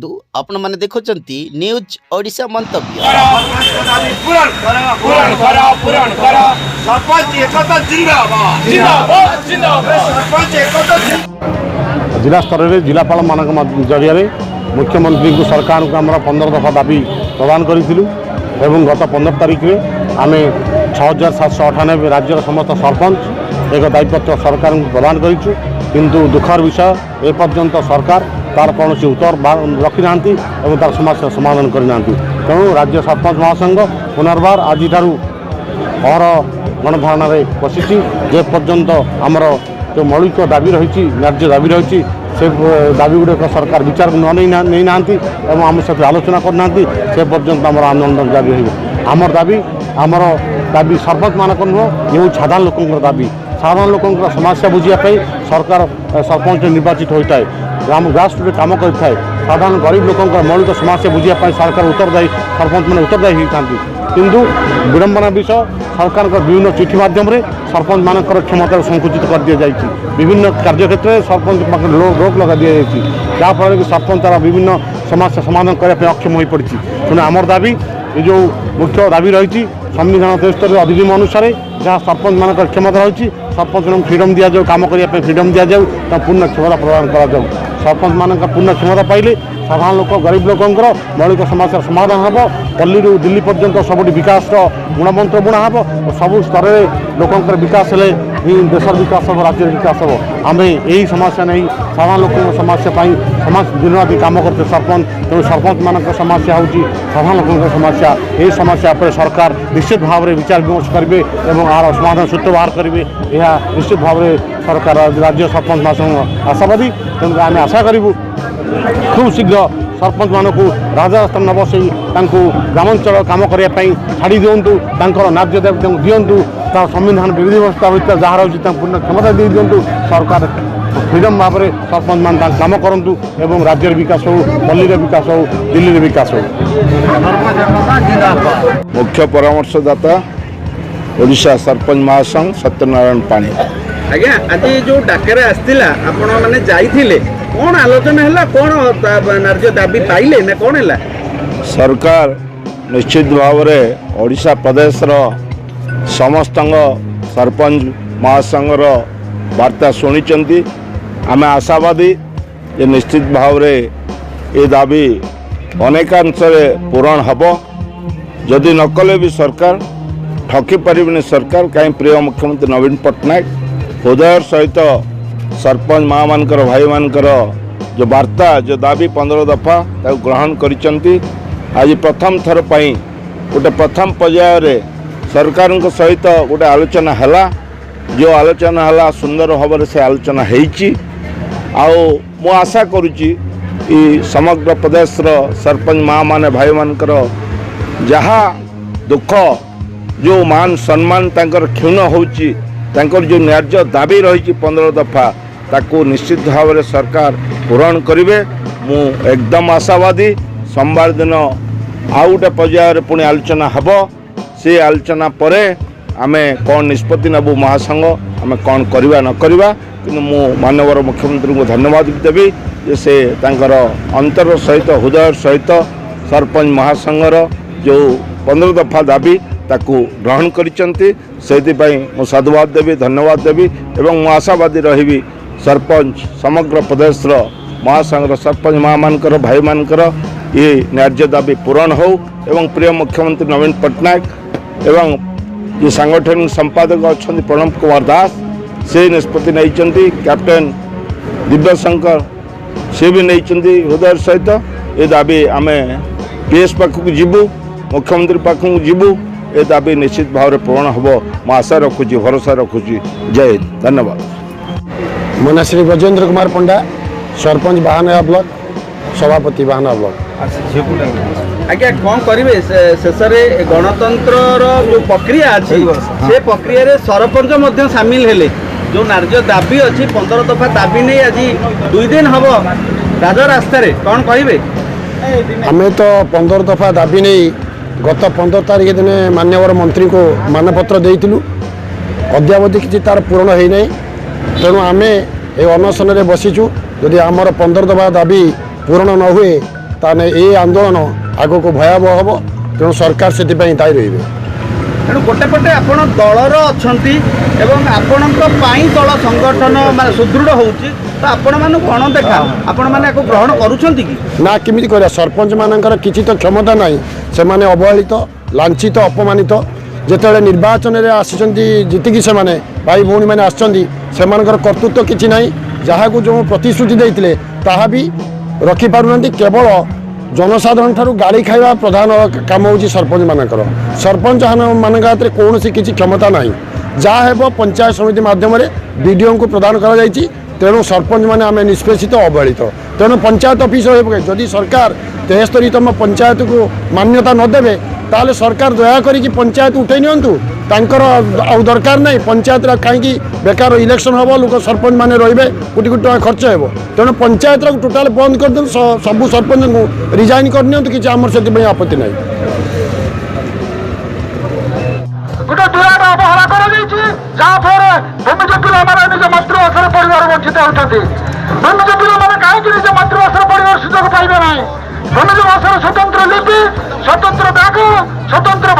देखंतु आपण माने देखुचंती न्यूज ओडिशा मंतव्य। जिला स्तर में जिलापाल मान जरिया मुख्यमंत्री को सरकार को आम 15 दफा दाबी प्रदान करूँ एवं गत 15 तारिख में आम 6798 राज्यर समस्त सरपंच एक दायित्व सरकार को प्रदान करूँ किंतु दुखर विषय एपर्यंत सरकार तार कौन उत्तर रखी ना तार समस्या समाधान करना। तेणु राज्य सरपंच महासंघ पुनर्बार आज अहर गणधारणा बसी जेपर्यंत आमर जो मौलिक दाबी रही न्याय्य दाबी रही से दाबी गुड़िक सरकार विचार को नहीं ना आम सहित आलोचना करना से पर्यंत आम आंदोलन जारी रही। आमर दाबी सरपंच मानक नुह ये साधारण लोक दाबी साधारण लोक समस्या बुझापी सरकार सरपंच निर्वाचित होता है ग्रासरूट काम करें साधारण गरीब लोक मौलिक समस्या बुझापी सरकार उत्तरदायी सरपंच मैंने उत्तरदायी होता किंतु विडंबना विषय सरकार विभिन्न चिठी मध्यम सरपंच मान क्षमता संकुचित कर दी जाए विभिन्न कार्यक्षेत्र में सरपंच रोक लगा दी जाए जहाँफल कि सरपंच विभिन्न समस्या समाधान करने अक्षम हो पड़ी। तेणु आमर दाबी ये जो मुख्य दाबी रही संविधान 73 अधिनियम अनुसार जहाँ सरपंच मान क्षमता रही सरपंच मान फ्रीडम दि जाऊ कम करने फ्रीडम दि जाऊ पूर्ण क्षमता प्रदान कर सरपंच मान पूर्ण क्षमता पाइले साधारण लोक गरीब लोकंर मौलिक समस्या समाधान हम पल्ली दिल्ली पर्यंत सब विकास गुणमंत्र बुणा हम सबू स्तर में लोकंर विकास हेले देशर विकास हम राज्य विकास हम आम यही समस्या नहीं साधारण लोक समस्या समाज दिन राति कम करते सरपंच तेणु सरपंच मान समस्या हूँ साधारण लोक समस्या यही समस्या पर सरकार निश्चित भाव में विचार विमर्श करेंगे और आर समाधान सूत्र बाहर करेंगे यह निश्चित भाव में सरकार राज्य सरपंच महासंघ आशावादी तेणु आम आशा करूँ खूब शीघ्र सरपंच मानक राजस्थान न बसई ग्रामांचल कम करने छाड़ी दिंतु न्याय दिंतु संविधान विधि व्यवस्था होता जहाँ रही पूर्ण क्षमता दे दिंतु सरकार फ्रीडम भाव में सरपंच मान कम करूँ एवं राज्य विकास हो पल्ली विकास हो दिल्ली विकास हो। मुख्य परामर्शदाता ओडिशा सरपंच महासंघ सत्यनारायण पाणी। आज्ञा आज जो डाकरा आसला आपण मैंने जाइए कौन आलोचना है कौन न्याय दाबी पाइले ना कौन है सरकार निश्चित भाव में ओडिशा प्रदेश समस्त सरपंच महासंघर वार्ता शुणी आम आशावादी ये निश्चित भाव में ये दाबी अनेकांश पूरण हम जदि न कले भी सरकार ठकी पारे सरकार कहीं प्रिय मुख्यमंत्री नवीन पट्टनायक हृदय सहित सरपंच माँ मानकर भाई मानकर जो वार्ता जो दाबी 15 दफा ग्रहण करिसेंती आज प्रथम थर पाई गोटे प्रथम पर्याय सरकार सहित गोटे आलोचना है जो आलोचना है सुंदर भाव से आलोचना होती मु आशा करुच्ची समग्र प्रदेश सरपंच माँ माने भाई मानकर जहाँ दुख जो मान सम्मान तांकर क्षुण होची तांकर जो न्याय्य दाबी रही 15 दफा ताकू निश्चित भाव में सरकार पूरण करेंगे मु एकदम आशावादी सोमवार दिन आउ गोटे पर्यायर पुणी आलोचना हम से आलोचना पर आम कौन निष्पत्ति नबू महासंघ आम कौन करवा न करवा कि मु मानवर मुख्यमंत्री को धन्यवाद देवी जे से तांकर अंतर सहित हृदय सहित सरपंच महासंघर जो 15 दफा दाबी ताकू ग्रहण करिसेंती से साधुवाद देवी धन्यवाद देवी एवं मु आशावादी रही सरपंच समग्र प्रदेश महासंघ सरपंच माँ मानकर भाई मानकर ये न्याय्य दाबी पूरण हो एवं प्रिय मुख्यमंत्री नवीन पट्टनायक एवं ये सांगठनिक संपादक अच्छा प्रणव कुमार दास से निष्पत्ति नहीं कैप्टेन दिव्यशंकर से भी नहीं हृदय सहित ये दाबी आम पीएस पाखक जीवु मुख्यमंत्री पाखक जीवु ये दाबी निश्चित भाव में पूर्ण हम मैं आशा रखुची भरोसा रखुची। जय हिंद धन्यवाद। मो ना श्री गजेंद्र कुमार पंडा सरपंच बाहाना ब्लॉक सभापति बाहाना ब्लॉक। आज्ञा कौन करेंगे शेष में गणतंत्र जो प्रक्रिया अच्छी से प्रक्रिया रे सरपंच सामिल हेले जो न्याय्य दाबी अच्छी 15 दफा दाबी नहीं आज 2 दिन हम राजरास्ता कौन कहे आम तो 15 दफा दाबी नहीं गत 15 तारीख दिन मान्यवर मंत्री को मानपत्र देइतिलु अद्यावधि किसी तार पूरण हो नहीं तेणु आम ये अनशन में बसीचु जदि आमर 15 दफा दाबी पूरण न हुए ताने ये आंदोलन आग को भयावह हम तेणु सरकार से दायी रही तेणु गोटे पटे आपण दलर अच्छी एवं आपण दल संगठन मान सुदृढ़ होउची तो आपण मान कौन देखा आपण मैंने ग्रहण करुँच कि ना किमिति करिया सरपंच मानकर किछि तो क्षमता नहीं से माने अवहेलित लांछित अपमानित जेतेबेले निर्वाचन में आसिचंती जीतिकी से माने भाई भौणी मैंने आसचंती सेमानकर कर्तृत्व किछि नहीं जहाँ को जो प्रतिश्रुति देते ताहा भी रखी पारुनांती केवल जनसाधारण ठारू गाड़ी खाइबा प्रधान काम होची सरपंच मानकर सरपंच मान हाथ में कौन किसी क्षमता नहीं जहाँ हे पंचायत समिति माध्यम बीडीओ को प्रदान करा जायछि तेणु सरपंच मैंने आम निष्पेषित अवहेलित तेणु पंचायत ऑफिस जदि सरकार 73तम पंचायत को मान्यता नदेवे ताले सरकार दया करी पंचायत उठे नियंतु तांकर आउ दरकार नहीं पंचायत कहीं बेकार इलेक्शन हम लोक सरपंच मैंने रे कोटी कोटी टका खर्च हो तेणु पंचायत टोटाल बंद कर दिन सबू सरपंच को रिजाइन करनी कि आमर से आपत्ति नहीं गोटे विराट अवहेला कराफल भूमिज पिला निज मातृभाषा पढ़ार वंचित होती भूमिज पिला कहीं निज मातृभाषा पढ़ार सुजोग पाइबे ना भूमिज भाषार स्वतंत्र लिपि स्वतंत्र ब्याग स्वतंत्र